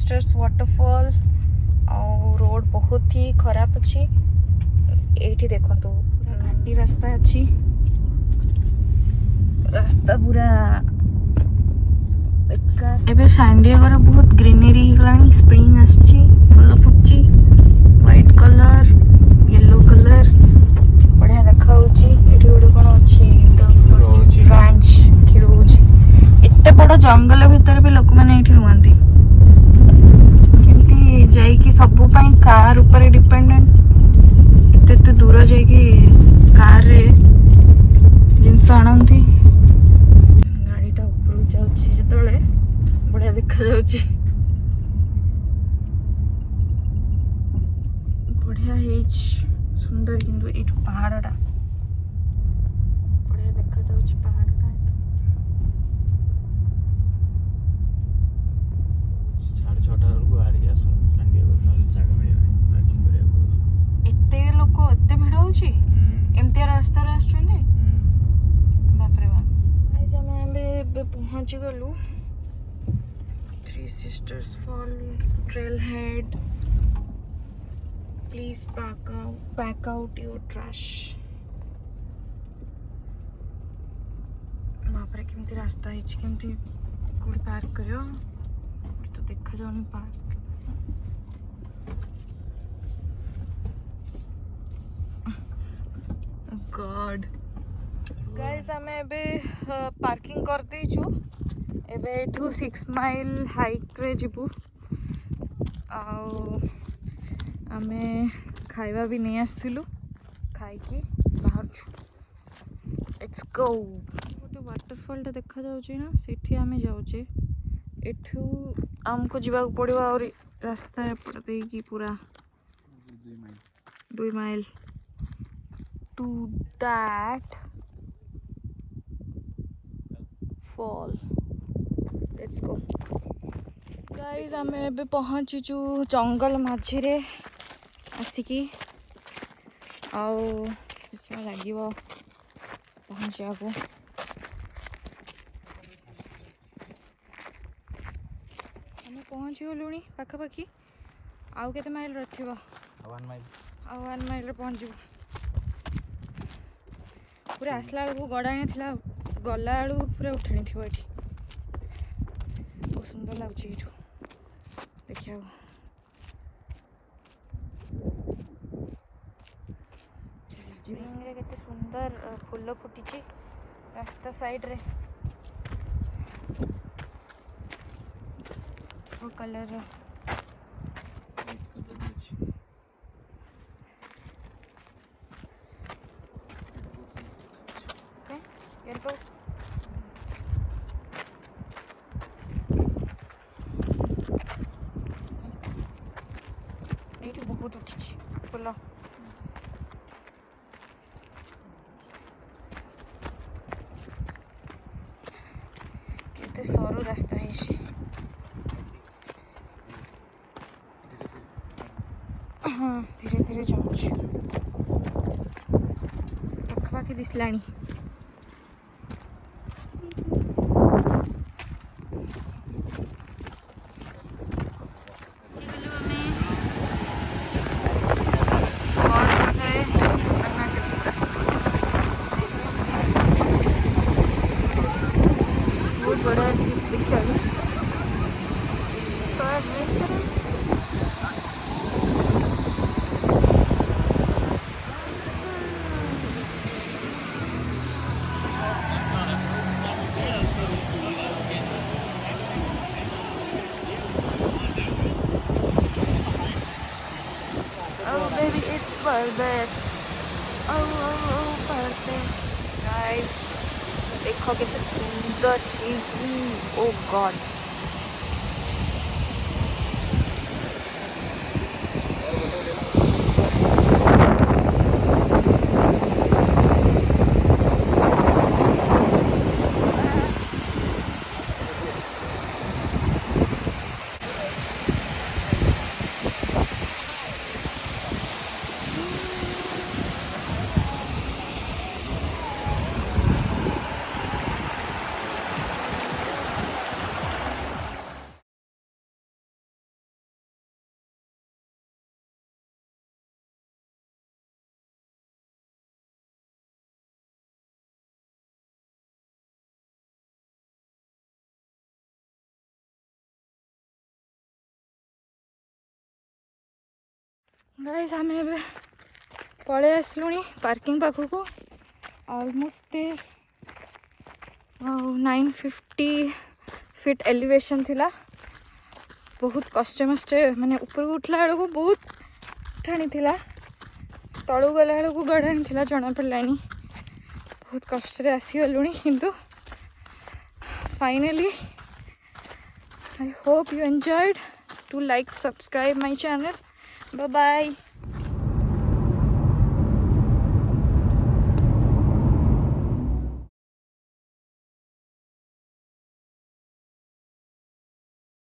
Sisters waterfall और road बहुत ही खराब अच्छी ये देखो पूरा घाटी रास्ता अच्छी रास्ता पूरा एबे सैंडिएगोर बहुत ग्रीनरी होगलानी स्प्रिंग आछी फुल फुटची व्हाइट कलर येलो कलर बढ़िया देखा होची एठी गोटे कोन अछि तो रांच खिरोज एते बड़ जंगल भीतर भी लोक माने एठी रुहंती केमती जाई कि सब पई कार ऊपर डिपेंडेंट एते दूर जाई कि कार रे जिंस आणंती गाड़ीटा ऊपर जाउची जेतले बढ़िया देखा जाउची बढ़िया हेच सुंदर किंतु एठू पहाड़टा बढ़िया देखा जाउची पहाड़टा साढ़े 6टा बेलू बाहर जास सांडियागो जगह मिले पार्किंग करे एते लोक एते भिड़ होची एमती रास्ता रे आछुंदी बाप रे बाप गाइस हमें पहुंच गलु three sisters fall trail head please pack out your trash बाप रे केमती रास्ता है केमती कोड पार्क करियो तो देखा जाउनी पार्क गॉड गाइस हमें एबे पार्किंग कर देछु एबे एठू 6 माइल हाइक रे जिबू आउ आमे खाइबा भी नहीं आसलु खाई की बाहर छु लेट्स गो गोटे वाटरफॉल टा देखा जाउची ना सेठी आमे जाउचे एठू हमको जीवा पड़िबो और रास्ता एपट दे की पूरा 2 mile to that fall let's go guys आमे एबे पहुंचीचु जंगल माझी रे आसिकी आउ किसमा लागिवो पहुंचिया को हमें पहुंची गलुनी पाखापाखी आउ केते माइल रथिबो 1 माइल आउ 1 माइल रे पहुंचू पूरा आसला बेलू गड़ाणी थिला गला बेलू पूरा उठाणी थिबो एठी बहुत सुंदर लागुची एठू देखिया स्प्रिंग रे केते सुंदर फूल फुटिची रास्ता साइड रे ओ कलर ओके यार को एठी बहुत उठिची फूल केते सरू रास्ता है हाँ धीरे धीरे जाऊँ पाखापाखि दिसलानी बहुत बड़ा जीप देखा सो adventurous baby, it's worth it. Oh, worth it. Guys, देखो कितना सुंदर है जी. Oh God. गाइस आम पलि आसलुणी पार्किंग पाखक ऑलमोस्ट 950 फीट एलिवेशन थिला बहुत कष्टे मष्टे माने ऊपर उठला बेलू बहुत ठाणी थिला तलू गला बेलू गढ़ाणी थिला जना पड़लानी बहुत कष्ट आसीगलुणी किंतु finally I hope you enjoyed. Do like, subscribe my channel. Bye bye.